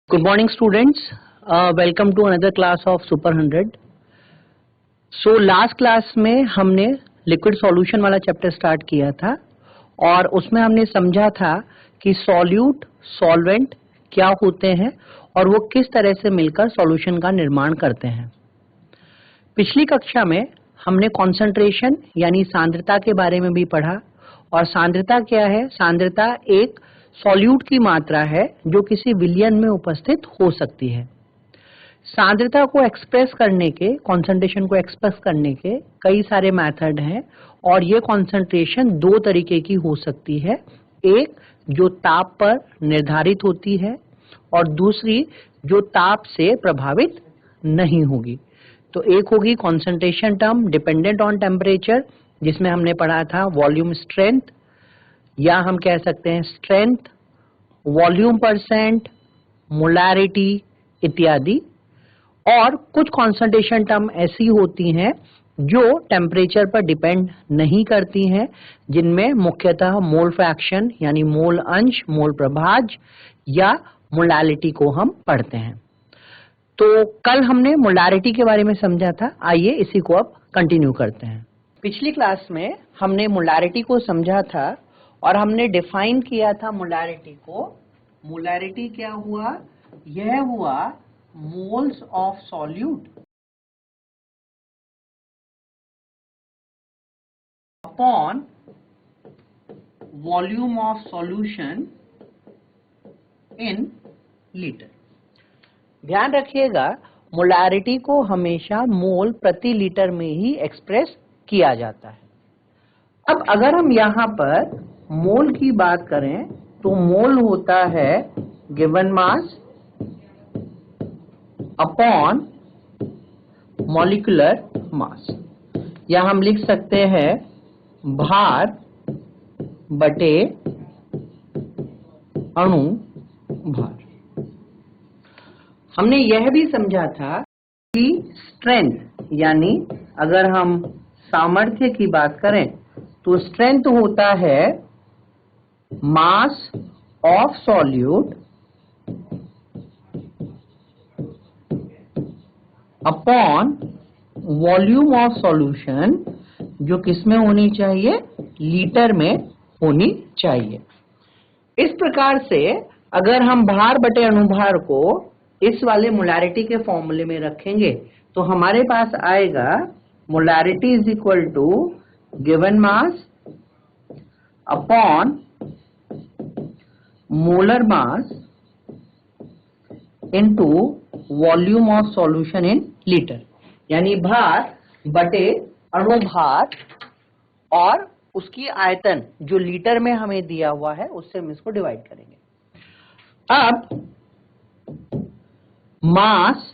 Good morning students, welcome to another class of Super 100. So last class में हमने liquid solution वाला chapter start किया था और उसमें हमने समझा था कि सॉल्यूट सॉल्वेंट क्या होते हैं और वो किस तरह से मिलकर सॉल्यूशन का निर्माण करते हैं। पिछली कक्षा में हमने कॉन्सेंट्रेशन यानी सांद्रता के बारे में भी पढ़ा और सांद्रता क्या है? सांद्रता एक सॉल्यूट की मात्रा है जो किसी विलयन में उपस्थित हो सकती है। सांद्रता को एक्सप्रेस करने के, कॉन्सेंट्रेशन को एक्सप्रेस करने के कई सारे मेथड हैं और ये कॉन्सेंट्रेशन दो तरीके की हो सकती है। एक जो ताप पर निर्धारित होती है और दूसरी जो ताप से प्रभावित नहीं होगी। तो एक होगी concentration term dependent on temperature, जिसमें हमने पढ़ा था वॉल्यूम स्ट्रेंथ, या हम कह सकते हैं स्ट्रेंथ, वॉल्यूम परसेंट, मोलैरिटी इत्यादि। और कुछ कॉन्सेंट्रेशन टर्म ऐसी होती हैं जो टेम्परेचर पर डिपेंड नहीं करती हैं, जिनमें मुख्यतः मोल फ्रैक्शन यानी मोल अंश, मोल प्रभाज या मोलैरिटी को हम पढ़ते हैं। तो कल हमने मोलैरिटी के बारे में समझा था, आइए इसी को अब कंटिन्यू करते हैं। पिछली क्लास में हमने मोलैरिटी को समझा था और हमने डिफाइन किया था मोलैरिटी को। मोलैरिटी क्या हुआ? यह हुआ moles of solute upon volume of solution in litre. ध्यान रखिएगा, मोलैरिटी को हमेशा मोल प्रति लीटर में ही एक्सप्रेस किया जाता है। अब अगर हम यहाँ पर मोल की बात करें तो मोल होता है given mass upon molecular mass, या हम लिख सकते हैं भार बटे अणु भार। हमने यह भी समझा था कि स्ट्रेंथ यानी अगर हम सामर्थ्य की बात करें तो स्ट्रेंथ होता है mass of solute upon volume of solution, जो किसमें होनी चाहिए? लीटर में होनी चाहिए। इस प्रकार से अगर हम भार बटे अणुभार को इस वाले मोलैरिटी के फॉर्मूले में रखेंगे तो हमारे पास आएगा molarity is equal to given mass upon molar mass into volume of solution in litre, यानी भार बटे अणुभार और उसकी आयतन जो लीटर में हमें दिया हुआ है उससे हम इसको डिवाइड करेंगे। अब mass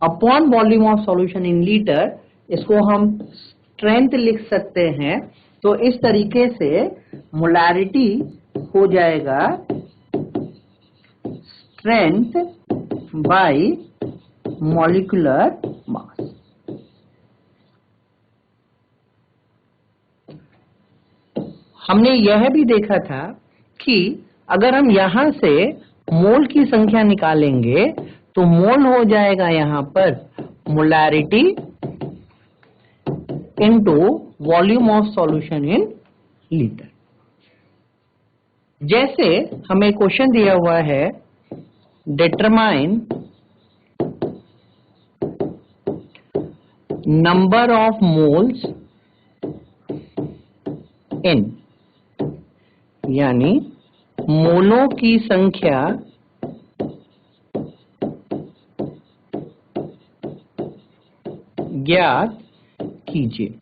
upon volume of solution in litre, इसको हम स्ट्रेंथ लिख सकते हैं। तो इस तरीके से मोलैरिटी हो जाएगा स्ट्रेंथ बाय मॉलिक्यूलर मास। हमने यह भी देखा था कि अगर हम यहां से मोल की संख्या निकालेंगे तो मोल हो जाएगा यहां पर molarity into volume of solution in litre. जैसे हमें क्वेश्चन दिया हुआ है डिटरमाइन नंबर ऑफ मोल्स इन, यानी मोलों की संख्या ज्ञात कीजिए।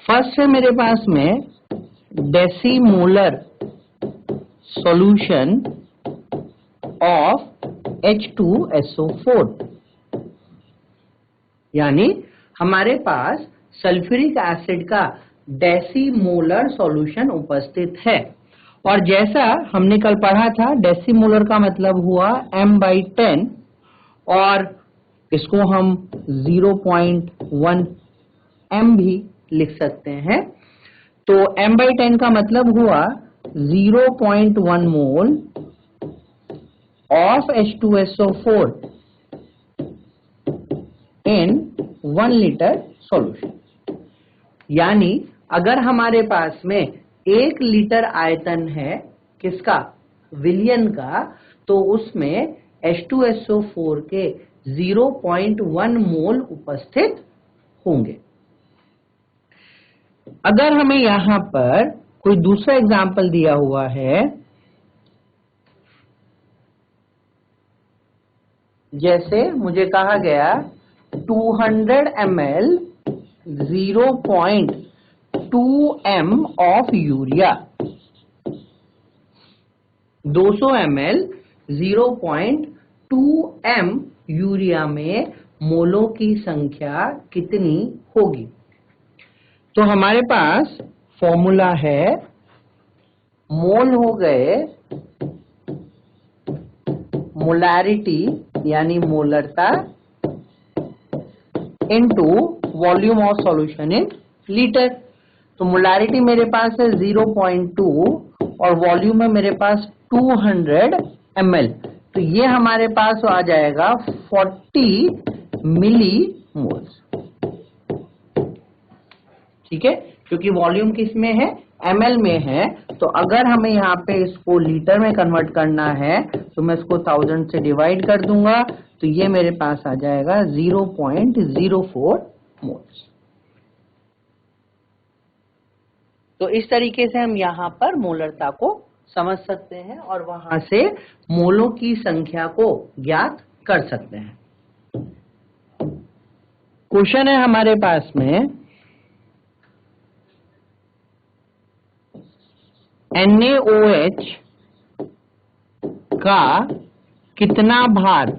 फर्स्ट है मेरे पास में डेसीमोलर सॉल्यूशन ऑफ H2SO4, यानी हमारे पास सल्फ्यूरिक एसिड का डेसीमोलर सॉल्यूशन उपस्थित है। और जैसा हमने कल पढ़ा था, डेसीमोलर का मतलब हुआ m/10 और इसको हम 0.1 m भी लिख सकते हैं। तो m/10 का मतलब हुआ 0.1 mole of H2SO4 in 1 litre solution. यानी अगर हमारे पास में 1 लीटर आयतन है किसका, विलयन का, तो उसमें H2SO4 के 0.1 मोल उपस्थित होंगे। अगर हमें यहां पर कोई दूसरा एग्जाम्पल दिया हुआ है, जैसे मुझे कहा गया 200 ml 0.2 m of urea, 200 ml 0.2 m urea में मोलों की संख्या कितनी होगी। तो हमारे पास फॉर्मूला है, मोल हो गए मोलैरिटी यानी मोलरता into volume of solution in litre. तो मोलैरिटी मेरे पास है 0.2 और वॉल्यूम है मेरे पास 200 ml। तो ये हमारे पास आ जाएगा 40 मिली मोल्स। ठीक है, क्योंकि वॉल्यूम किस में है, ml में है। तो अगर हमें यहाँ पे इसको लीटर में कन्वर्ट करना है तो मैं इसको 1000 से डिवाइड कर दूंगा, तो ये मेरे पास आ जाएगा 0.04 मोल्स। तो इस तरीके से हम यहाँ पर मोलरता को समझ सकते हैं और वहां से मोलों की संख्या को ज्ञात कर सकते हैं। क्वेश्चन है हमारे पास में, NaOH का कितना भार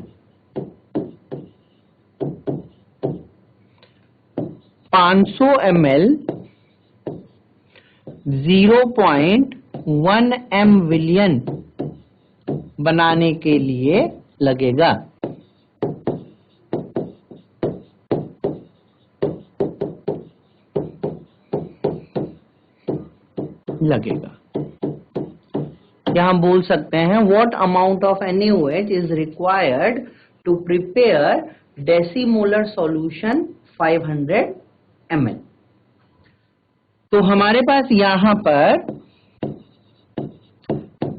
500 ml 0.1 m विलयन बनाने के लिए लगेगा। या हम बोल सकते हैं what amount of NaOH is required to prepare decimolar solution 500 ml। तो हमारे पास यहां पर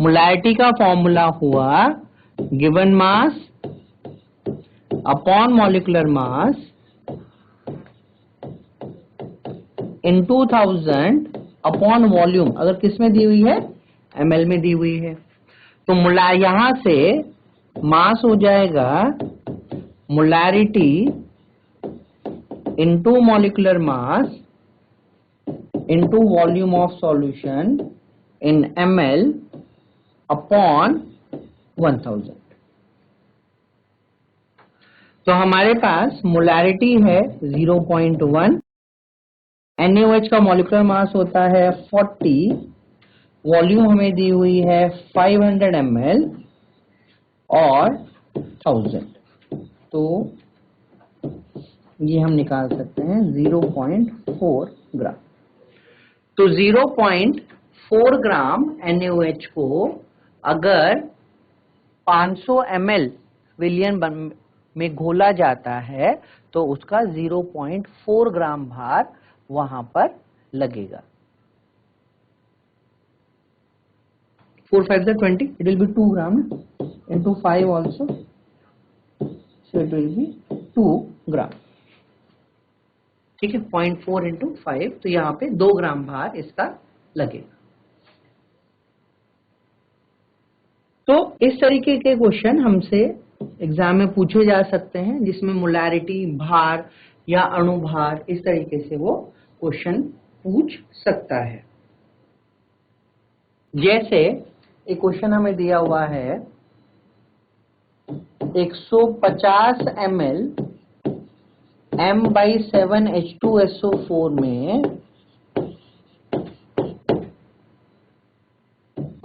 मोलैरिटी का फॉर्मूला हुआ given mass upon molecular mass into 1000 upon volume, अगर किस में दी हुई है, ml में दी हुई है। तो यहां से मास हो जाएगा molarity into molecular mass into volume of solution in ml upon 1000। तो हमारे पास मोलैरिटी है 0.1, NaOH का मॉलिक्यूलर मास होता है 40, वॉल्यूम हमें दी हुई है 500 ml और 1000। तो ये हम निकाल सकते हैं 0.4 ग्राम। तो 0.4 ग्राम NaOH को अगर 500 ml विलयन में घोला जाता है तो उसका 0.4 ग्राम भार वहां पर लगेगा। 4 5 20, it will be 2 gram into 5 also, so it will be 2 gram। ठीक है, 0.4 into 5, तो यहाँ पे 2 ग्राम भार इसका लगेगा। तो इस तरीके के क्वेश्चन हमसे एग्जाम में पूछे जा सकते हैं, जिसमें मोलैरिटी, भार या अणुभार, इस तरीके से वो क्वेश्चन पूछ सकता है। जैसे एक क्वेश्चन हमें दिया हुआ है 150 ml m/7 H2SO4 में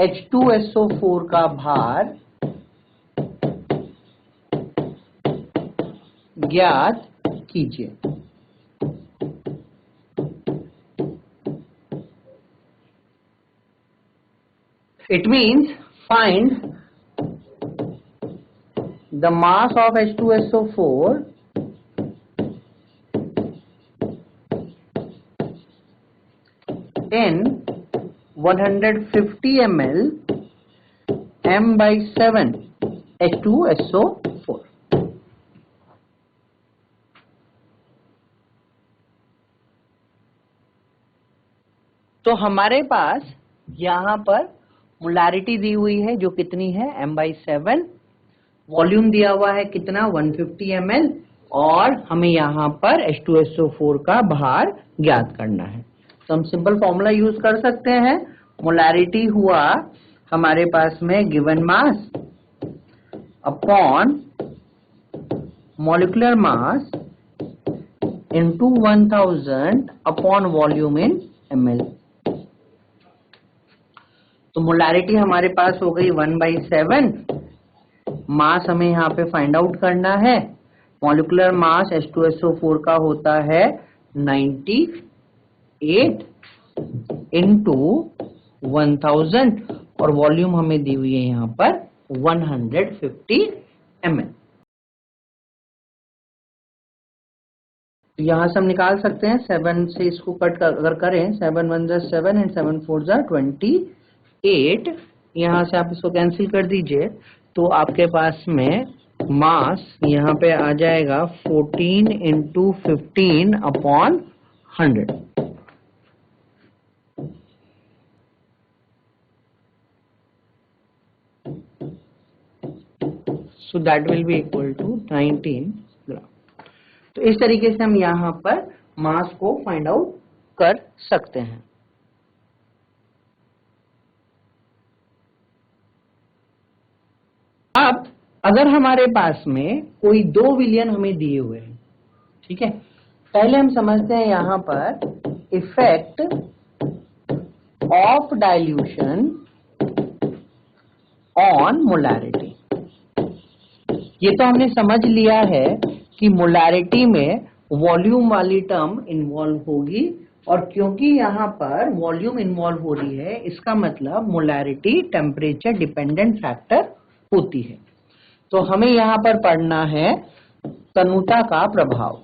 H2SO4 का भार ज्ञात कीजिए। It means find the mass of H2SO4 in 150 ml m/7 H2SO4. तो हमारे पास यहां पर मोलारिटी दी हुई है जो कितनी है m/7, वॉल्यूम दिया हुआ है कितना 150 ml, और हमें यहां पर H2SO4 का भार ज्ञात करना है। तो हम सिंपल फॉर्मूला यूज कर सकते हैं। मोलारिटी हुआ हमारे पास में given mass upon molecular mass into 1000 upon volume इन ml। तो मोलारिटी हमारे पास हो गई 1/7, मास हमें यहाँ पे फाइंड आउट करना है। मॉलिक्यूलर मास H2SO4 का होता है 98 इंटू 1000 और वॉल्यूम हमें दी हुई है यहाँ पर 150 ml। तो यहां से हम निकाल सकते हैं 7 से इसको कट अगर करें 7 1 7 एंड 7 4 28, यहां से आप इसको कैंसिल कर दीजिए तो आपके पास में मास यहाँ पे आ जाएगा 14 into 15 upon 100। So that will be equal to 19 gram. तो इस तरीके से हम यहाँ पर मास को फाइंड आउट कर सकते हैं। अब अगर हमारे पास में कोई 2 विलयन हमें दिए हुए हैं, ठीक है, पहले हम समझते हैं यहां पर effect of dilution on molarity. ये तो हमने समझ लिया है कि मोलारिटी में वॉल्यूम वाली टर्म इन्वॉल्व होगी, और क्योंकि यहाँ पर वॉल्यूम इन्वॉल्व हो रही है इसका मतलब मोलारिटी टेम्परेचर डिपेंडेंट फैक्टर होती है। तो हमें यहां पर पढ़ना है तनुता का प्रभाव।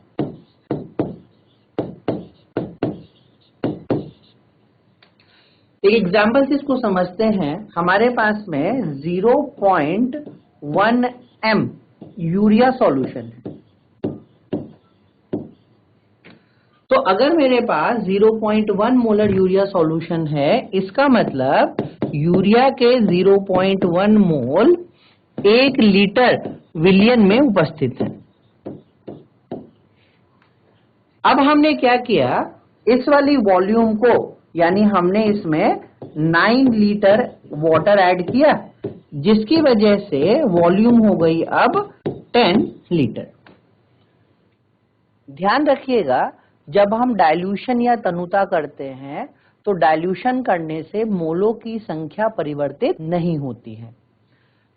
एक एग्जांपल से इसको समझते हैं। हमारे पास में 0.1 m यूरिया सॉल्यूशन है। तो अगर मेरे पास 0.1 मोलर यूरिया सॉल्यूशन है, इसका मतलब यूरिया के 0.1 मोल 1 लीटर विलियन में उपस्थित है। अब हमने क्या किया, इस वाली वॉल्यूम को यानी हमने इसमें 9 लीटर वाटर ऐड किया, जिसकी वजह से वॉल्यूम हो गई अब 10 लीटर। ध्यान रखिएगा जब हम डाइल्यूशन या तनुता करते हैं तो डाइल्यूशन करने से मोलों की संख्या परिवर्तित नहीं होती है।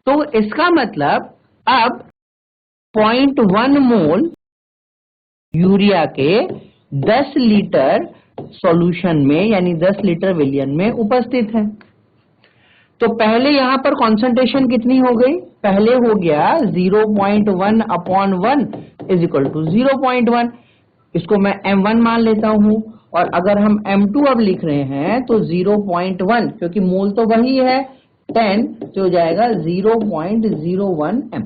तो इसका मतलब अब 0.1 मोल यूरिया के 10 लीटर सॉल्यूशन में यानी 10 लीटर विलियन में उपस्थित है। तो पहले यहां पर कॉन्सेंट्रेशन कितनी हो गई, पहले हो गया 0.1 अपॉन 1 इज इक्वल टू 0.1। इसको मैं m1 मान लेता हूं, और अगर हम m2 अब लिख रहे हैं तो 0.1 क्योंकि मोल तो वही है 10, तो हो जाएगा 0.01 m।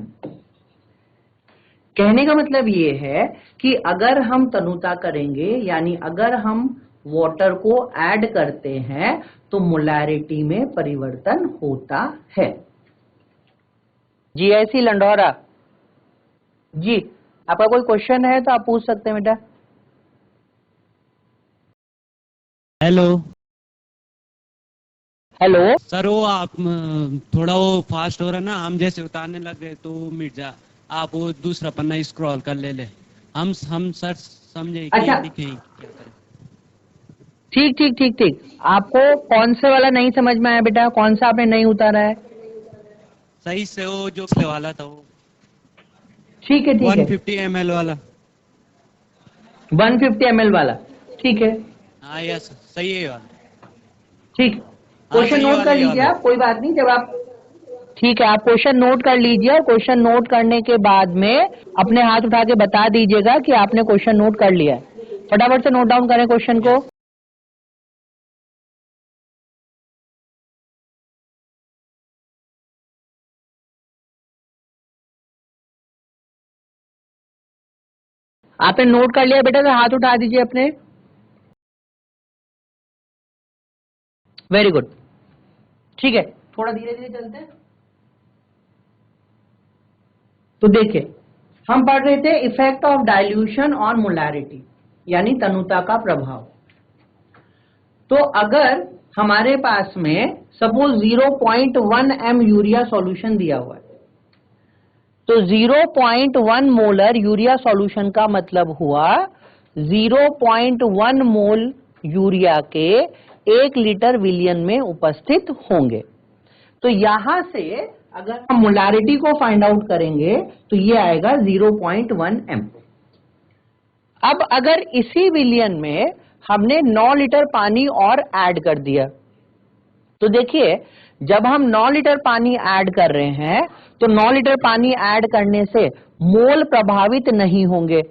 कहने का मतलब ये है कि अगर हम तनुता करेंगे यानी अगर हम वाटर को ऐड करते हैं तो मोलारिटी में परिवर्तन होता है। जीआईसी लंडौरा जी, आपका कोई क्वेश्चन है तो आप पूछ सकते हैं बेटा। हेलो हेलो सर, वो आप थोड़ा वो फास्ट हो रहा ना, हम जैसे उतारने लग गए तो मिट जा। आप वो दूसरा पन्ना स्क्रॉल कर ले। हम सर समझे अच्छा। लिखें क्या करें। ठीक ठीक ठीक ठीक, आपको कौन से वाला नहीं समझ में आया बेटा, कौन सा आपने नहीं उतारा है? सही से वो जो पिछले वाला था वो ठीक है ठीक है, 150 ml वाला। 150 ml वाला, ठीक है हाँ यस सही है वाला। ठीक। क्वेश्चन नोट कर लीजिए आप, कोई बात नहीं। जब आप ठीक है, आप क्वेश्चन नोट कर लीजिए और क्वेश्चन नोट करने के बाद में अपने हाथ उठा के बता दीजिएगा कि आपने क्वेश्चन नोट कर लिया है। फटाफट से नोट डाउन करें क्वेश्चन को। आपने नोट कर लिया बेटा, तो हाथ उठा दीजिए अपने। वेरी गुड, ठीक है। थोड़ा धीरे धीरे चलते हैं। तो देखिए, हम पढ़ रहे थे effect of dilution on molarity, यानी तनुता का प्रभाव। तो अगर हमारे पास में सपोज 0.1 m यूरिया सॉल्यूशन दिया हुआ है, तो 0.1 मोलर यूरिया सॉल्यूशन का मतलब हुआ 0.1 मोल यूरिया के 1 लीटर विलियन में उपस्थित होंगे। तो यहां से अगर हम मोलारिटी को फाइंड आउट करेंगे तो ये आएगा 0.1 m। अब अगर इसी विलियन में हमने 9 लीटर पानी और ऐड कर दिया, तो देखिए जब हम 9 लीटर पानी ऐड कर रहे हैं तो 9 लीटर पानी ऐड करने से मोल प्रभावित नहीं होंगे,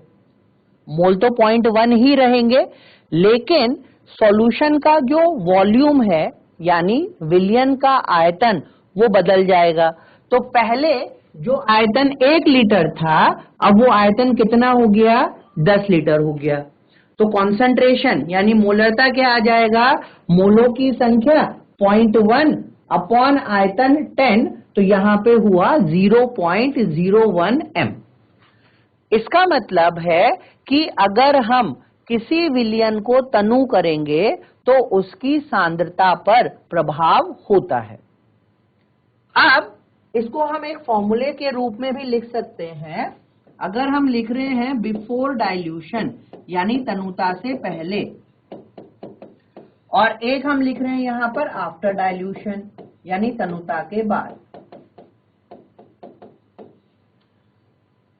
मोल तो 0.1 ही रहेंगे, लेकिन सॉल्यूशन का जो वॉल्यूम है यानी विलियन का आयतन वो बदल जाएगा। तो पहले जो आयतन 1 लीटर था, अब वो आयतन कितना हो गया, 10 लीटर हो गया। तो कॉन्सेंट्रेशन यानी मोलरता क्या आ जाएगा, मोलों की संख्या 0.1 अपॉन आयतन 10, तो यहां पे हुआ 0.01 m। इसका मतलब है कि अगर हम किसी विलियन को तनु करेंगे तो उसकी सांद्रता पर प्रभाव होता है। अब इसको हम एक फॉर्मूले के रूप में भी लिख सकते हैं। अगर हम लिख रहे हैं बिफोर डाइल्यूशन यानी तनुता से पहले, और एक हम लिख रहे हैं यहां पर आफ्टर डाइल्यूशन यानी तनुता के बाद।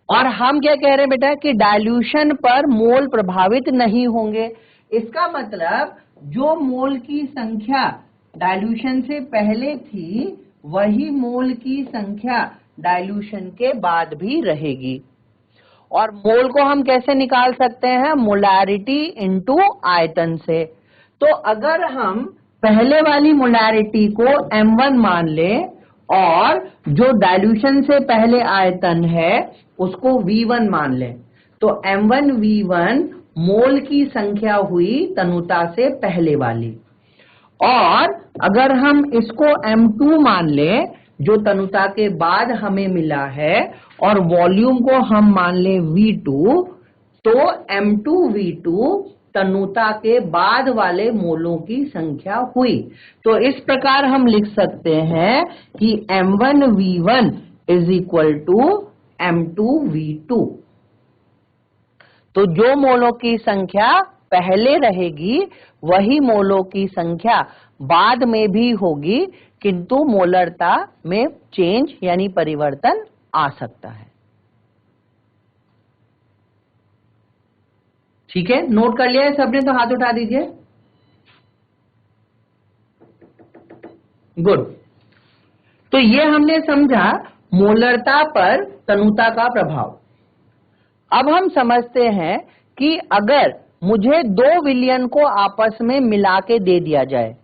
और हम क्या कह रहे हैं बेटा कि डाइल्यूशन पर मोल प्रभावित नहीं होंगे। इसका मतलब जो मोल की संख्या डाइल्यूशन से पहले थी वही मोल की संख्या डाइल्यूशन के बाद भी रहेगी। और मोल को हम कैसे निकाल सकते हैं, मोलारिटी इनटू आयतन से। तो अगर हम पहले वाली मोलारिटी को m1 मान लें और जो डाइल्यूशन से पहले आयतन है उसको v1 मान लें, तो m1 v1 मोल की संख्या हुई तनुता से पहले वाली। और अगर हम इसको m2 मान लें जो तनुता के बाद हमें मिला है, और वॉल्यूम को हम मान लें v2, तो m2 v2 तनुता के बाद वाले मोलों की संख्या हुई। तो इस प्रकार हम लिख सकते हैं कि m1 v1 is equal to m2 v2। तो जो मोलों की संख्या पहले रहेगी वही मोलों की संख्या बाद में भी होगी, किंतु मोलरता में चेंज यानी परिवर्तन आ सकता है। ठीक है, नोट कर लिया है सबने, तो हाथ उठा दीजिए। गुड। तो ये हमने समझा मोलरता पर तनुता का प्रभाव। अब हम समझते हैं कि अगर मुझे 2 विलियन को आपस में मिला के दे दिया जाए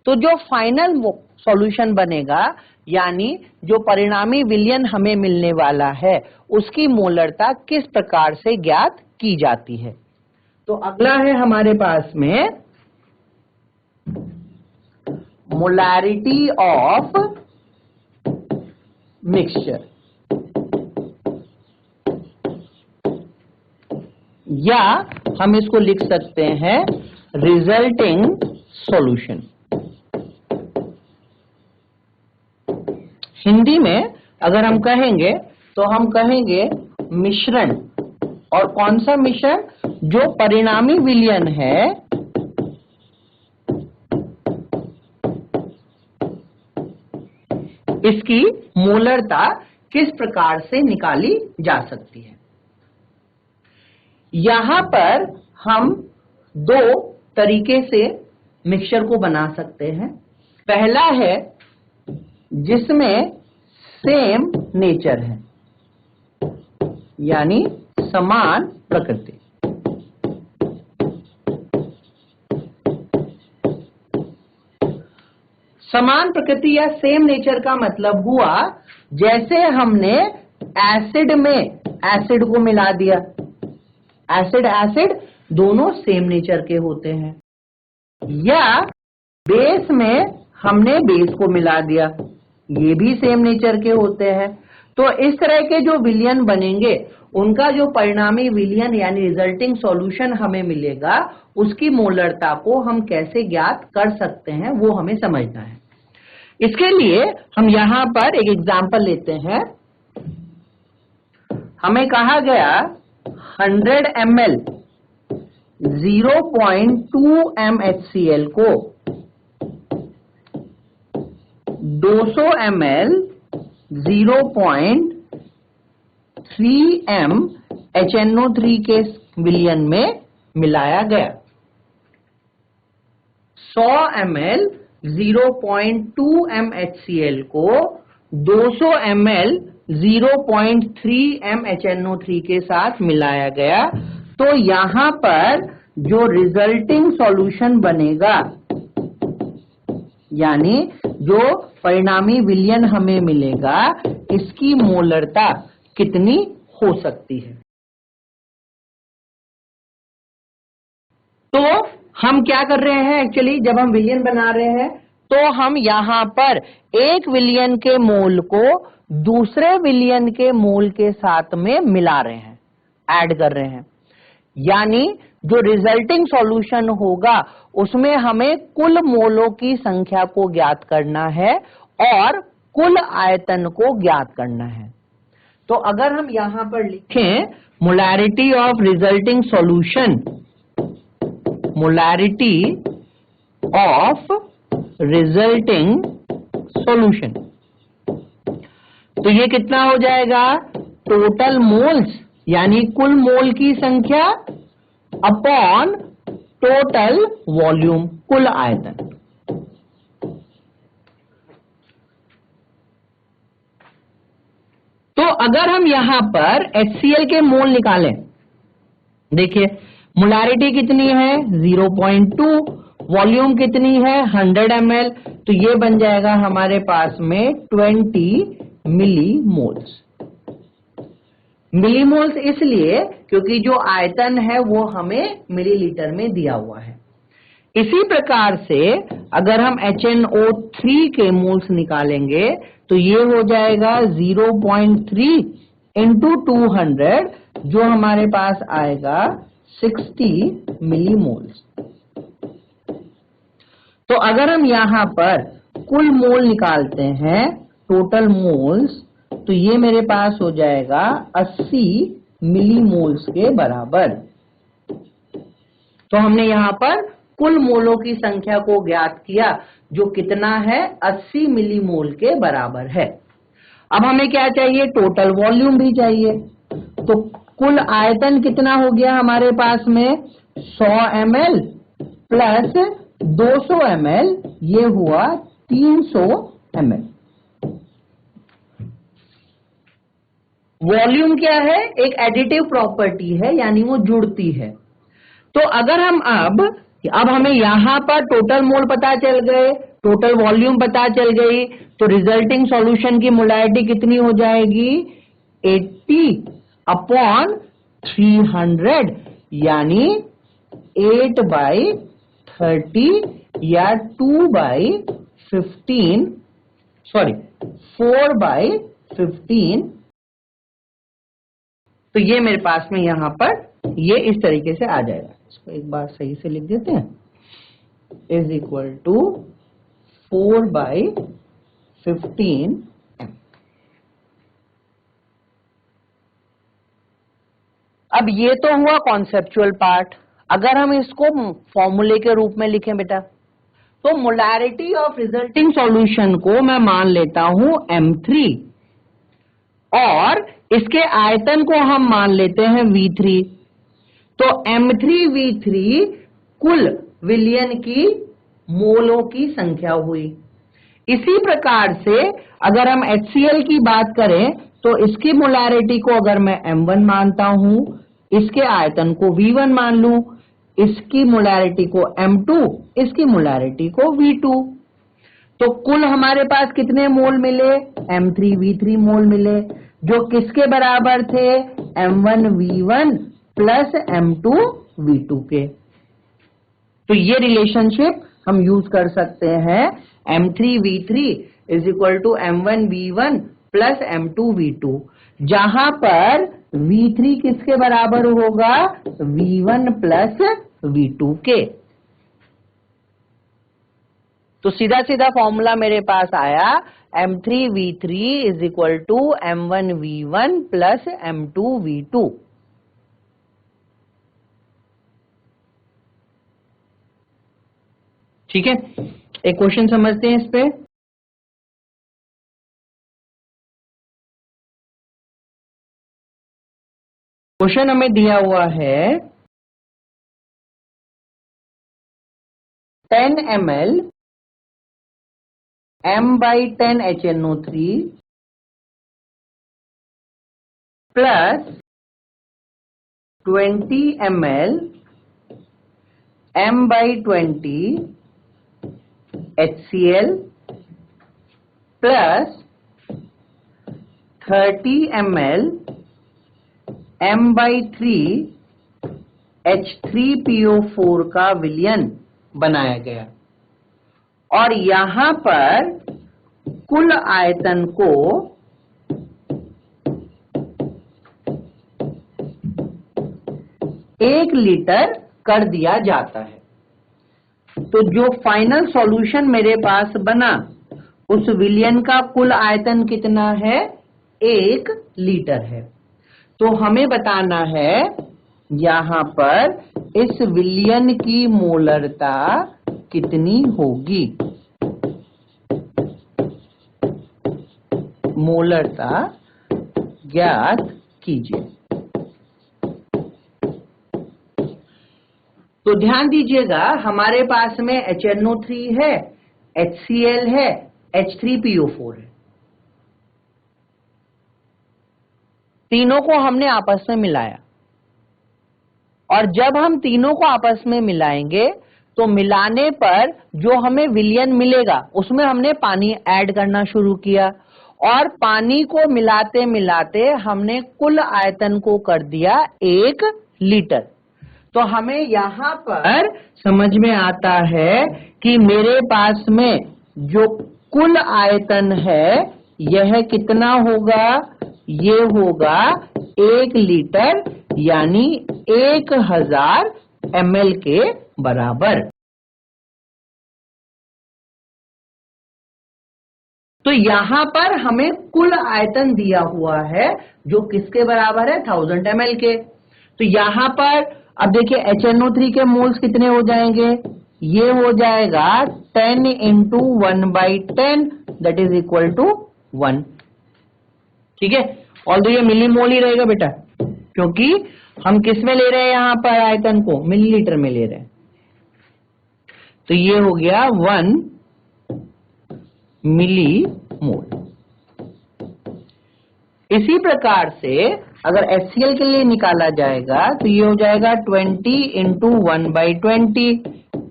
तो जो फाइनल सॉल्यूशन बनेगा यानी जो परिणामी विलियन हमें मिलने वाला है उसकी मोलरता किस प्रकार से ज्ञात की जाती है। तो अगला है हमारे पास में मोलारिटी ऑफ मिक्सचर, या हम इसको लिख सकते हैं रिजल्टिंग सॉल्यूशन। हिंदी में अगर हम कहेंगे तो हम कहेंगे मिश्रण। और कौन सा मिश्रण, जो परिणामी विलयन है इसकी मोलरता किस प्रकार से निकाली जा सकती है। यहां पर हम 2 तरीके से मिक्सचर को बना सकते हैं। पहला है जिसमें सेम नेचर है, यानी समान प्रकृति। समान प्रकृति या सेम नेचर का मतलब हुआ जैसे हमने एसिड में एसिड को मिला दिया, एसिड एसिड दोनों सेम नेचर के होते हैं, या बेस में हमने बेस को मिला दिया, ये भी सेम नेचर के होते हैं। तो इस तरह के जो विलयन बनेंगे उनका जो परिणामी विलयन यानी रिजल्टिंग सॉल्यूशन हमें मिलेगा, उसकी मोलरता को हम कैसे ज्ञात कर सकते हैं वो हमें समझना है। इसके लिए हम यहां पर एक एग्जांपल लेते हैं। हमें कहा गया 100 ml 0.2 mHCl को 200 ml 0.3 mHNO3 के विलयन में मिलाया गया। 100 ml 0.2 mHCl को 200 ml 0.3 mHNO3 के साथ मिलाया गया। तो यहां पर जो रिजल्टिंग सॉल्यूशन बनेगा यानी जो परिणामी विलयन हमें मिलेगा, इसकी मोलरता कितनी हो सकती है। तो हम क्या कर रहे हैं, एक्चुअली जब हम विलयन बना रहे हैं तो हम यहां पर एक विलयन के मोल को दूसरे विलयन के मोल के साथ में मिला रहे हैं, ऐड कर रहे हैं। यानी जो रिजल्टिंग सॉल्यूशन होगा उसमें हमें कुल मोलों की संख्या को ज्ञात करना है और कुल आयतन को ज्ञात करना है। तो अगर हम यहां पर लिखें molarity of resulting solution, molarity of resulting solution, तो ये कितना हो जाएगा, टोटल मोल्स यानी कुल मोल की संख्या अपॉन टोटल वॉल्यूम, कुल आयतन। तो अगर हम यहां पर HCl के मोल निकालें, देखिए मोलैरिटी कितनी है 0.2, वॉल्यूम कितनी है 100 ml, तो ये बन जाएगा हमारे पास में 20 मिलीमोल्स। मिलीमोल्स इसलिए क्योंकि जो आयतन है वो हमें मिलीलीटर में दिया हुआ है। इसी प्रकार से अगर हम HNO3 के मोल्स निकालेंगे तो ये हो जाएगा 0.3 इंटू 200, जो हमारे पास आएगा 60 मिलीमोल्स। तो अगर हम यहां पर कुल मोल निकालते हैं, टोटल मोल्स, तो ये मेरे पास हो जाएगा 80 मिलीमोल्स के बराबर। तो हमने यहां पर कुल मोलों की संख्या को ज्ञात किया जो कितना है 80 मिलीमोल के बराबर है। अब हमें क्या चाहिए, टोटल वॉल्यूम भी चाहिए। तो कुल आयतन कितना हो गया हमारे पास में 100 ml प्लस 200 ml, ये हुआ 300 ml। वॉल्यूम क्या है, एक एडिटिव प्रॉपर्टी है यानी वो जुड़ती है। तो अगर हम अब हमें यहां पर टोटल मोल पता चल गए, टोटल वॉल्यूम पता चल गई, तो रिजल्टिंग सॉल्यूशन की मोलैरिटी कितनी हो जाएगी 80 अपॉन 300, यानी 8/30 या 4/15। तो ये मेरे पास में यहां पर ये इस तरीके से आ जाएगा। इसको एक बार सही से लिख देते हैं, इज इक्वल टू 4/15 m। अब ये तो हुआ कॉन्सेप्चुअल पार्ट। अगर हम इसको फॉर्मूले के रूप में लिखें बेटा, तो मोलैरिटी ऑफ रिजल्टिंग सॉल्यूशन को मैं मान लेता हूं M3 और इसके आयतन को हम मान लेते हैं V3। तो M3V3 कुल विलयन की मोलों की संख्या हुई। इसी प्रकार से अगर हम HCl की बात करें तो इसकी मोलैरिटी को अगर मैं M1 मानता हूं, इसके आयतन को V1 मान लूं, इसकी मोलैरिटी को M2, इसकी मोलैरिटी को V2, तो कुल हमारे पास कितने मोल मिले? M3V3 मोल मिले, जो किसके बराबर थे? M1V1 प्लस M2V2 के। तो ये रिलेशनशिप हम यूज कर सकते हैं, M3V3 is equal to M1V1 plus M2V2, जहां पर V3 किसके बराबर होगा? V1 प्लस V2 के। तो सीधा सीधा फॉर्मूला मेरे पास आया, M3V3 is equal to M1V1 plus M2V2। ठीक है, एक क्वेश्चन समझते हैं इस पे। क्वेश्चन हमें दिया हुआ है 10 ml M/10 HNO3 plus 20 ml M/20 HCl plus 30 ml M/3 H3PO4 का विलयन बनाया गया, और यहां पर कुल आयतन को 1 लीटर कर दिया जाता है। तो जो फाइनल सॉल्यूशन मेरे पास बना, उस विलयन का कुल आयतन कितना है? 1 लीटर है। तो हमें बताना है यहां पर इस विलयन की मोलरता कितनी होगी। मोलरता ज्ञात कीजिए। तो ध्यान दीजिएगा, हमारे पास में HNO3 है, HCl है, H3PO4 है। तीनों को हमने आपस में मिलाया, और जब हम तीनों को आपस में मिलाएंगे तो मिलाने पर जो हमें विलयन मिलेगा उसमें हमने पानी ऐड करना शुरू किया, और पानी को मिलाते मिलाते हमने कुल आयतन को कर दिया 1 लीटर। तो हमें यहां पर समझ में आता है कि मेरे पास में जो कुल आयतन है यह कितना होगा? ये होगा 1 लीटर, यानी 1000 ml के बराबर। तो यहां पर हमें कुल आयतन दिया हुआ है जो किसके बराबर है? 1000 ml के। तो यहां पर अब देखिए HNO3 के मोल्स कितने हो जाएंगे? ये हो जाएगा 10 into 1/10 that is equal to 1। ठीक है, ऑल्दो ये मिलीमोल ही रहेगा बेटा, क्योंकि हम किस में ले रहे हैं यहां पर आयतन को? मिलीलीटर में ले रहे हैं। तो ये हो गया 1 मिलीमोल। इसी प्रकार से अगर HCl के लिए निकाला जाएगा तो ये हो जाएगा 20 इंटू 1/20,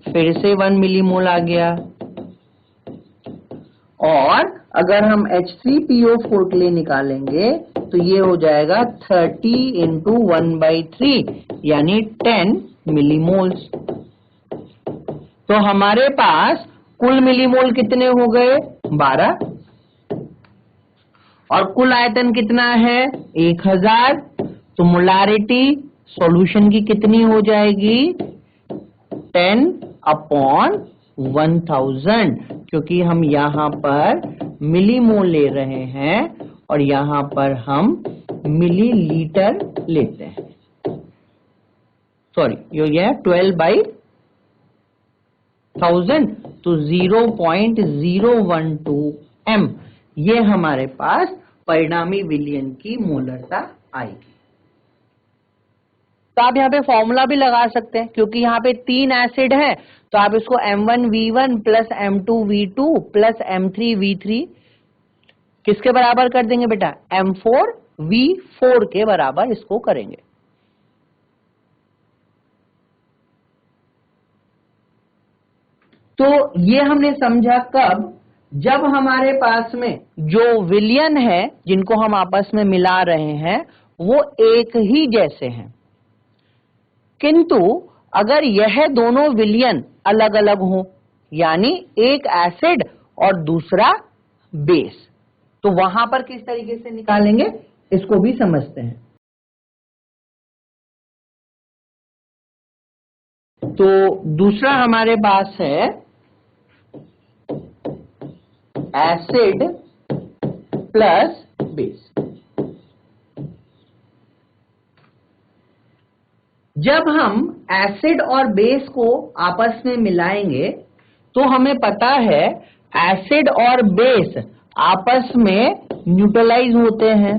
फिर से 1 मिलीमोल आ गया। और अगर हम H3PO4 के लिए निकालेंगे तो ये हो जाएगा 30 इंटू 1/3, यानी 10 मिलीमोल्स। तो हमारे पास कुल मिलीमोल कितने हो गए? 12। और कुल आयतन कितना है? 1000। तो मोलारिटी सॉल्यूशन की कितनी हो जाएगी? 10/1000, क्योंकि हम यहाँ पर मिलीमोल ले रहे हैं और यहाँ पर हम मिलीलीटर लेते हैं। सॉरी, ये 12/1000, तो 0.012 m ये हमारे पास परिणामी विलयन की मोलरता आएगी। तो आप यहाँ पे फॉर्मूला भी लगा सकते हैं, क्योंकि यहाँ पे 3 एसिड है, तो आप इसको M1V1 plus M2V2 plus M3V3 किसके बराबर कर देंगे बेटा? M4V4 के बराबर इसको करेंगे। तो ये हमने समझा कब? जब हमारे पास में जो विलयन है जिनको हम आपस में मिला रहे हैं वो एक ही जैसे हैं, किंतु अगर यह दोनों विलयन अलग अलग हों, यानी एक एसिड और दूसरा बेस, तो वहां पर किस तरीके से निकालेंगे इसको भी समझते हैं। तो दूसरा हमारे पास है एसिड प्लस बेस। जब हम एसिड और बेस को आपस में मिलाएंगे तो हमें पता है एसिड और बेस आपस में न्यूट्रलाइज होते हैं,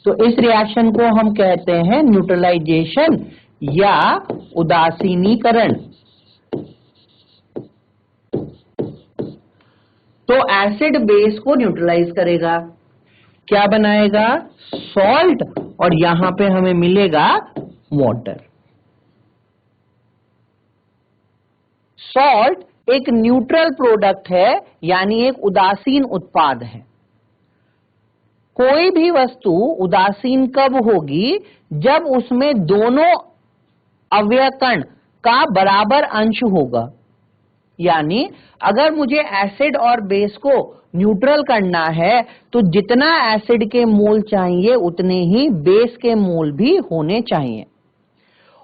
तो इस रिएक्शन को हम कहते हैं न्यूट्रलाइजेशन या उदासीनीकरण। तो एसिड बेस को न्यूट्रलाइज करेगा, क्या बनाएगा? सॉल्ट, और यहां पे हमें मिलेगा वाटर। सॉल्ट एक न्यूट्रल प्रोडक्ट है, यानी एक उदासीन उत्पाद है। कोई भी वस्तु उदासीन कब होगी? जब उसमें दोनों अवयव कण का बराबर अंश होगा। यानी अगर मुझे एसिड और बेस को न्यूट्रल करना है तो जितना एसिड के मोल चाहिए उतने ही बेस के मोल भी होने चाहिए,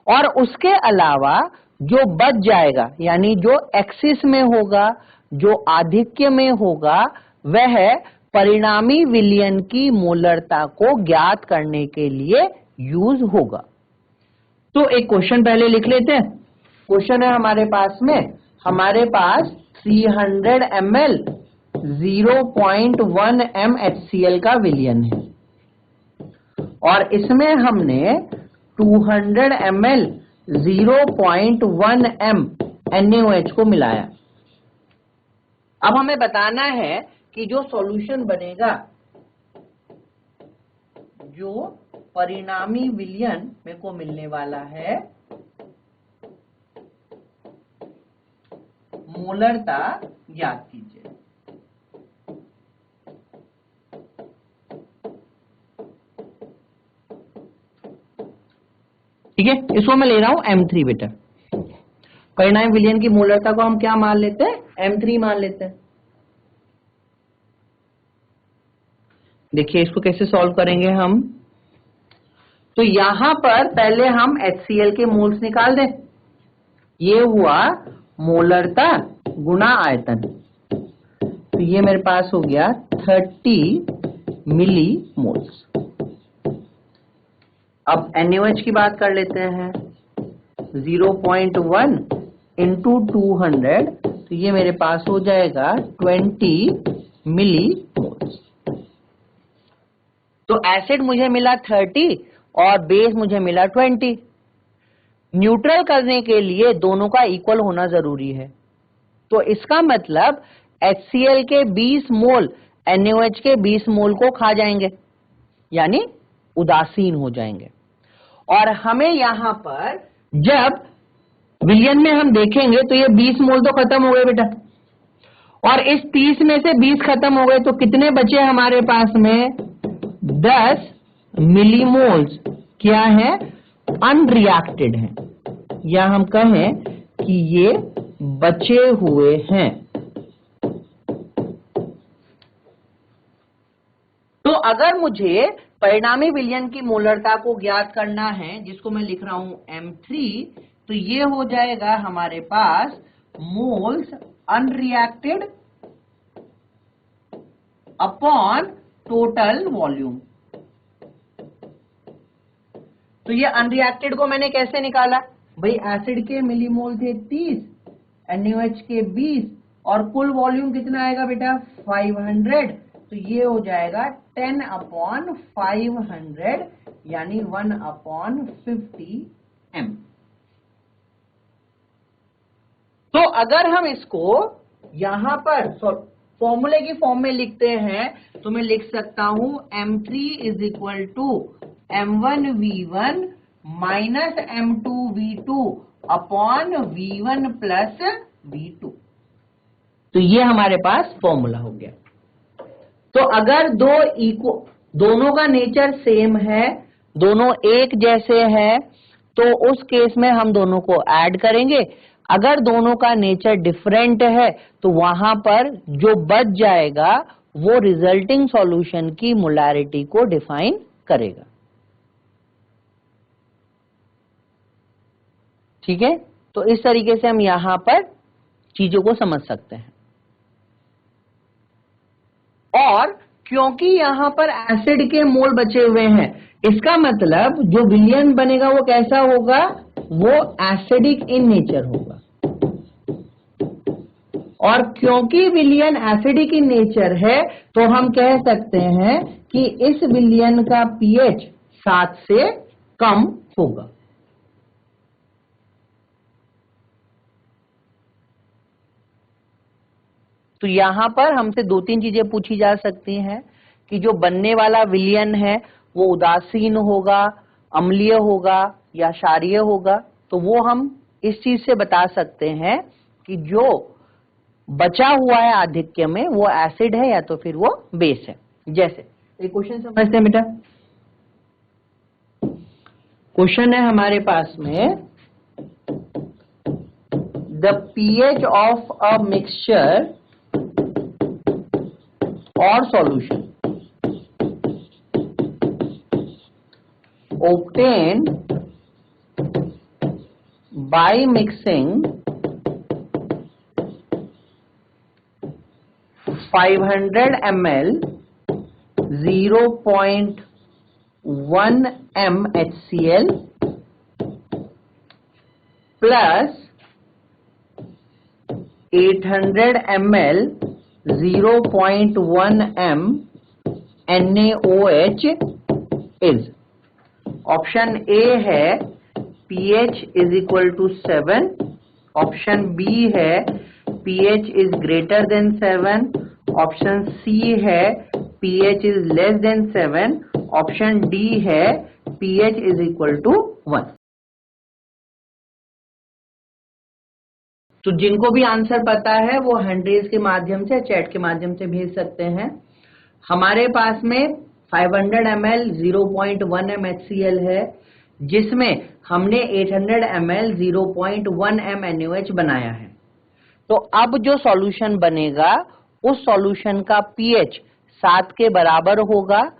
और उसके अलावा जो बच जाएगा, यानी जो एक्सिस में होगा, जो आधिक्य में होगा, वह परिणामी विलयन की मोलरता को ज्ञात करने के लिए यूज होगा। तो एक क्वेश्चन पहले लिख लेते हैं। क्वेश्चन है हमारे पास 300 ml 0.1 m HCl का विलयन है, और इसमें हमने 200 ml 0.1 m NaOH को मिलाया। अब हमें बताना है कि जो सॉल्यूशन बनेगा, जो परिणामी विलयन मेरे को मिलने वाला है, मोलरता ज्ञात कीजिए। ठीक है, इसको मैं ले रहा हूं M3 बेटा। परिणामी विलयन की मोलरता को हम क्या मान लेते हैं? M3 मान लेते हैं। देखिए इसको कैसे सॉल्व करेंगे हम। तो यहां पर पहले हम HCl के मोल्स निकाल दें। ये हुआ मोलरता गुना आयतन, तो ये मेरे पास हो गया 30 मिली मोल्स। अब NaOH की बात कर लेते हैं। 0.1 इंटू 200, तो ये मेरे पास हो जाएगा 20 मिली मोल्स। तो एसिड मुझे मिला 30 और बेस मुझे मिला 20। न्यूट्रल करने के लिए दोनों का इक्वल होना जरूरी है, तो इसका मतलब HCl के 20 मोल NaOH के 20 मोल को खा जाएंगे, यानी उदासीन हो जाएंगे। और हमें यहां पर जब विलयन में हम देखेंगे तो ये 20 मोल तो खत्म हो गए बेटा, और इस 30 में से 20 खत्म हो गए, तो कितने बचे हमारे पास में? 10 मिलीमोल्स क्या है? अनरिएक्टेड हैं, या हम कहें कि ये बचे हुए हैं। तो अगर मुझे परिणामी विलयन की मोलरता को ज्ञात करना है, जिसको मैं लिख रहा हूं M3, तो ये हो जाएगा हमारे पास moles unreacted upon total volume. तो ये अनरिएक्टेड को मैंने कैसे निकाला भाई? एसिड के मिलीमोल थे 30, NaOH के 20, और कुल वॉल्यूम कितना आएगा बेटा? 500 तो ये हो जाएगा 10/500 यानी 1/50 m। तो अगर हम इसको यहां पर फॉर्मूले की फॉर्म में लिखते हैं तो मैं लिख सकता हूं m3 is equal to m1v1 minus m2v2 upon v1 plus v2। तो ये हमारे पास फॉर्मूला हो गया। तो अगर दोनों का नेचर सेम है, दोनों एक जैसे हैं, तो उस केस में हम दोनों को ऐड करेंगे। अगर दोनों का नेचर डिफरेंट है तो वहां पर जो बच जाएगा वो रिजल्टिंग सॉल्यूशन की मोलैरिटी को डिफाइन करेगा। ठीक है, तो इस तरीके से हम यहां पर चीजों को समझ सकते हैं। और क्योंकि यहां पर एसिड के मोल बचे हुए हैं, इसका मतलब जो विलयन बनेगा वो कैसा होगा, वो एसिडिक इन नेचर होगा। और क्योंकि विलयन एसिडिक इन नेचर है तो हम कह सकते हैं कि इस विलयन का पीएच 7 से कम होगा। तो यहां पर हमसे 2-3 चीजें पूछी जा सकती हैं कि जो बनने वाला विलयन है वो उदासीन होगा, अम्लीय होगा या क्षारीय होगा। तो वो हम इस चीज से बता सकते हैं कि जो बचा हुआ है आधिक्य में वो एसिड है या तो फिर वो बेस है। जैसे एक क्वेश्चन समझते हैं बेटा। क्वेश्चन है हमारे पास में, the pH of a mixture or solution obtained by mixing 500 ml 0.1 m HCl plus 800 ml 0.1 m NaOH is। Option A है pH is equal to 7, option B है pH is greater than 7, option C है pH is less than 7, option D है pH is equal to 1। तो जिनको भी answer पता है वो हैंड रेज के माध्यम से, चैट के माध्यम से भेज सकते हैं। हमारे पास में 500 ml 0.1 m HCl है, जिसमें हमने 800 ml 0.1 m NaOH बनाया है। तो अब जो सॉल्यूशन बनेगा उस सॉल्यूशन का पीएच 7 के बराबर होगा,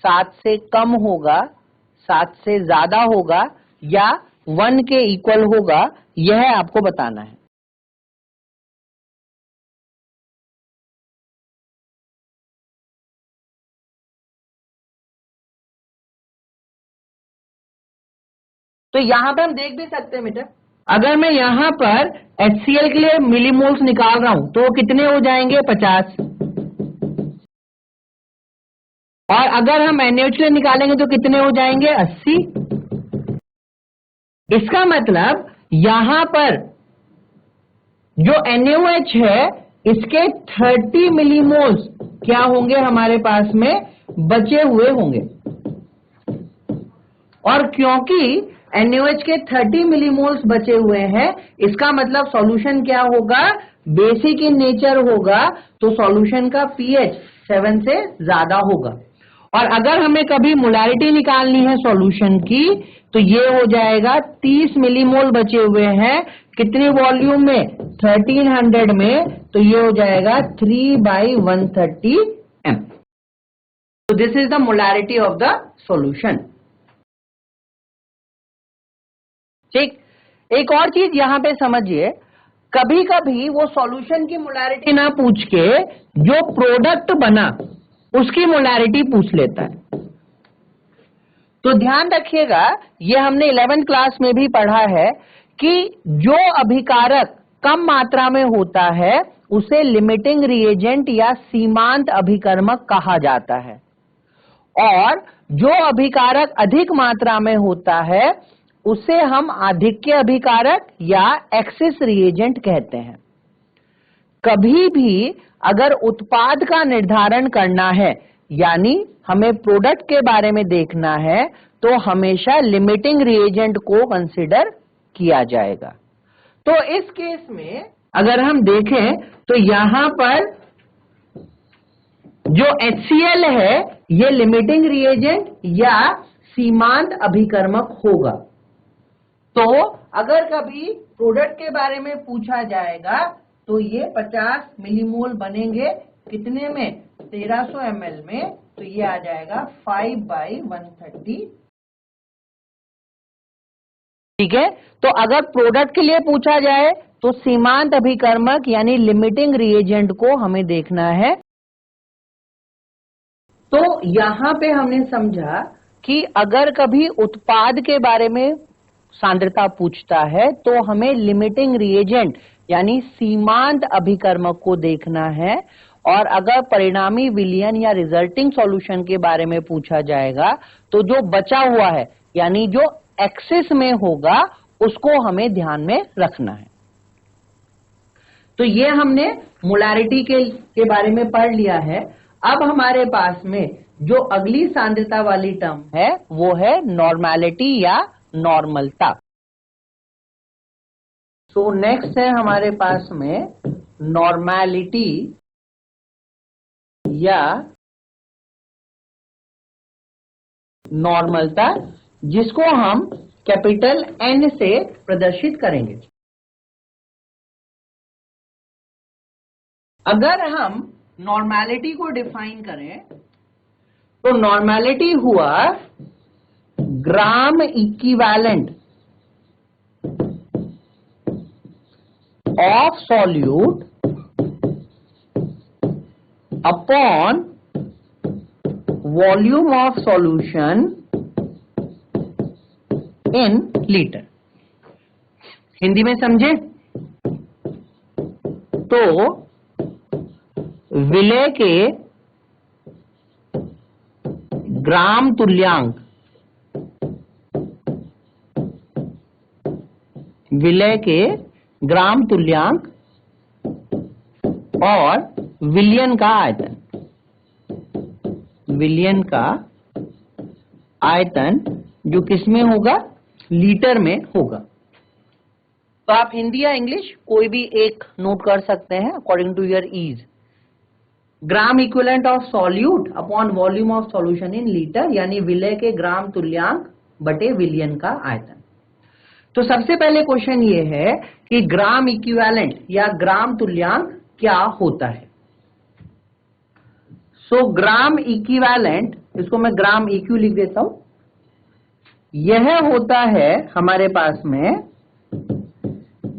7 से कम होगा, 7 से ज्यादा होगा या 1 के इक्वल होगा, यह आपको बताना है। तो यहां पे हम देख भी सकते हैं बेटा, अगर मैं यहां पर HCl के लिए मिलीमोल्स निकाल रहा हूं तो कितने हो जाएंगे, 50। और अगर हम NaOH के लिए निकालेंगे तो कितने हो जाएंगे, 80। इसका मतलब यहां पर जो NaOH है इसके 30 मिलीमोल्स क्या होंगे, हमारे पास में बचे हुए होंगे। और क्योंकि NaOH के 30 मिलीमोल्स बचे हुए हैं, इसका मतलब सॉल्यूशन क्या होगा, बेसिक इन नेचर होगा। तो सॉल्यूशन का पीएच 7 से ज्यादा होगा। और अगर हमें कभी मोलैरिटी निकालनी है सॉल्यूशन की तो ये हो जाएगा 30 मिलीमोल बचे हुए हैं, कितनी वॉल्यूम में, 1300 में, तो ये हो जाएगा 3/130 m। तो this is the molarity of the solution. ठीक, एक और चीज यहां पे समझिए, कभी कभी वो सॉल्यूशन की मोलैरिटी ना पूछ के जो प्रोडक्ट बना उसकी मोलैरिटी पूछ लेता है। तो ध्यान रखिएगा, ये हमने 11th क्लास में भी पढ़ा है कि जो अभिकारक कम मात्रा में होता है उसे लिमिटिंग रिएजेंट या सीमांत अभिकर्मक कहा जाता है। और जो अभिकारक अधिक मात्रा में होता है उसे हम आधिक्य अभिकारक या एक्सेस रिएजेंट कहते हैं। कभी भी अगर उत्पाद का निर्धारण करना है, यानी हमें प्रोडक्ट के बारे में देखना है, तो हमेशा लिमिटिंग रिएजेंट को कंसीडर किया जाएगा। तो इस केस में अगर हम देखें तो यहां पर जो HCl है ये लिमिटिंग रिएजेंट या सीमांत अभिकर्मक होगा। तो अगर कभी प्रोडक्ट के बारे में पूछा जाएगा तो ये 50 मिलीमोल बनेंगे कितने में, 1300 ml में, तो ये आ जाएगा 5/130। ठीक है, तो अगर प्रोडक्ट के लिए पूछा जाए तो सीमांत अभिकर्मक यानी लिमिटिंग रिएजेंट को हमें देखना है। तो यहां पे हमने समझा कि अगर कभी उत्पाद के बारे में सांद्रता पूछता है तो हमें लिमिटिंग रिएजेंट यानी सीमांत अभिकर्मक को देखना है, और अगर परिणामी विलयन या रिजल्टिंग सॉल्यूशन के बारे में पूछा जाएगा तो जो बचा हुआ है यानी जो एक्सेस में होगा उसको हमें ध्यान में रखना है। तो ये हमने मोलारिटी के बारे में पढ़ लिया है। अब हमारे पास में जो अगली सांद्रता वाली टर्म है वो है नॉर्मेलिटी या नॉर्मलता। सो नेक्स्ट है हमारे पास में नॉर्मेलिटी या नॉर्मलता, जिसको हम कैपिटल N से प्रदर्शित करेंगे। अगर हम नॉर्मेलिटी को डिफाइन करें तो नॉर्मेलिटी हुआ ग्राम equivalent of solute upon volume of solution in litre. Hindi में समझे तो विलय के ग्राम तुल्यांक, विलय के ग्राम तुल्यांक और विलयन का आयतन, विलयन का आयतन जो किसमें होगा, लीटर में होगा। तो आप हिंदी या इंग्लिश कोई भी एक नोट कर सकते हैं according to your ease. Gram equivalent of solute upon volume of solution in litre, यानी विलय के ग्राम तुल्यांक बटे विलयन का आयतन। तो सबसे पहले क्वेश्चन ये है कि ग्राम इक्विवेलेंट या ग्राम तुल्यांक क्या होता है। सो ग्राम इक्विवेलेंट, इसको मैं ग्राम इक्यू लिख देता हूं, यह होता है हमारे पास में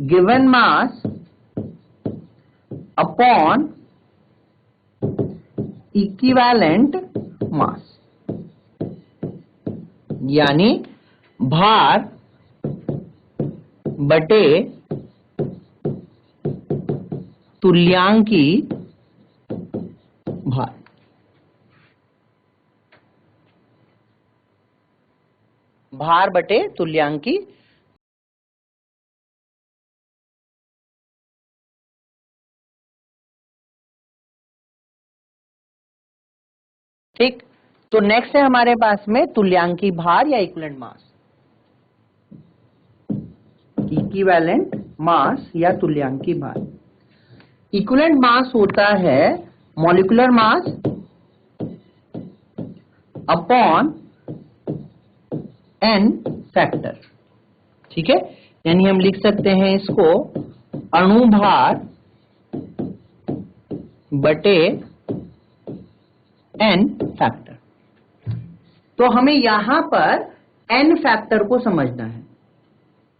given mass upon equivalent mass, यानी भार बटे तुल्यांकी भार। भार बटे तुल्यांकी। ठीक, तो नेक्स्ट है हमारे पास में तुल्यांकी भार या इक्विवेलेंट मास। इक्विवेलेंट मास या तुल्यांकी भार। इक्विवेलेंट मास होता है molecular mass upon n factor. ठीक है, यानी हम लिख सकते हैं इसको अणु भार बटे n फैक्टर। तो हमें यहां पर n फैक्टर को समझना है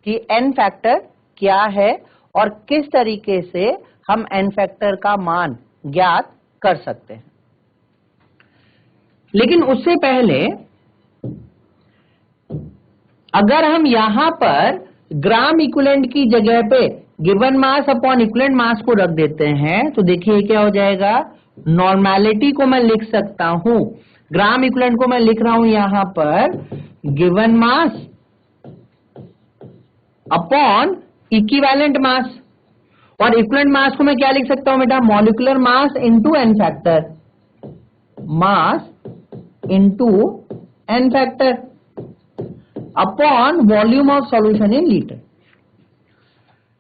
कि n फैक्टर क्या है और किस तरीके से हम n फैक्टर का मान ज्ञात कर सकते हैं। लेकिन उससे पहले अगर हम यहां पर ग्राम इक्विवेलेंट की जगह पे given mass upon equivalent mass को रख देते हैं, तो देखिए क्या हो जाएगा, नॉर्मेलिटी को मैं लिख सकता हूं, ग्राम इक्विवेलेंट को मैं लिख रहा हूं यहां पर given mass upon equivalent mass, और इक्विवेलेंट मास को मैं क्या लिख सकता हूं बेटा, molecular mass into n factor, mass into n factor upon volume of solution in litre.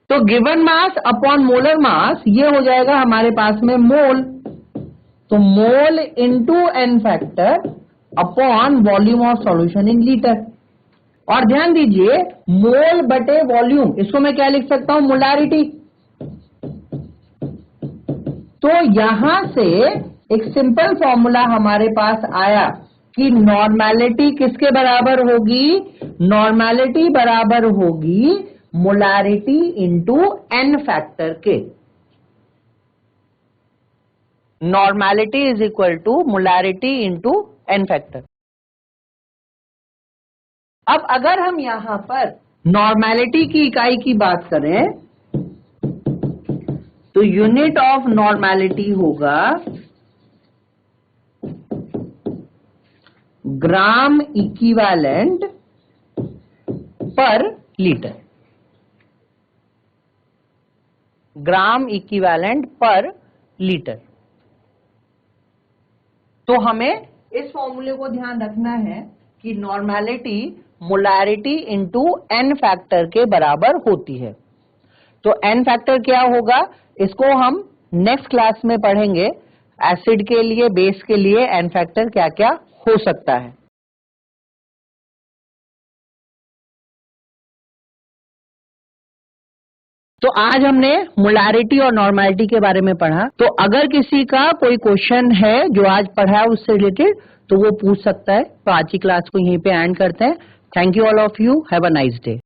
तो given mass upon molar mass ये हो जाएगा हमारे पास में मोल, तो mole into n factor upon volume of solution in litre. और ध्यान दीजिए मोल बटे वॉल्यूम, इसको मैं क्या लिख सकता हूं, मोलारिटी। तो यहां से एक सिंपल फॉर्मूला हमारे पास आया कि नॉर्मेलिटी किसके बराबर होगी, नॉर्मेलिटी बराबर होगी मोलारिटी इंटू एन फैक्टर के। Normality is equal to molarity into N factor. अब अगर हम यहां पर नॉर्मेलिटी की इकाई की बात करें तो यूनिट ऑफ नॉर्मेलिटी होगा gram equivalent per litre, gram equivalent per litre. तो हमें इस फॉर्मूले को ध्यान रखना है कि normality molarity into N factor के बराबर होती है। तो एन फैक्टर क्या होगा, इसको हम नेक्स्ट क्लास में पढ़ेंगे, एसिड के लिए, बेस के लिए एन फैक्टर क्या क्या हो सकता है। तो आज हमने मोलारिटी और नॉर्मेलिटी के बारे में पढ़ा। तो अगर किसी का कोई क्वेश्चन है जो आज पढ़ा है उससे रिलेटेड, तो वो पूछ सकता है। तो आज की क्लास को यहीं पे एंड करते हैं। Thank you all of you, have a nice day.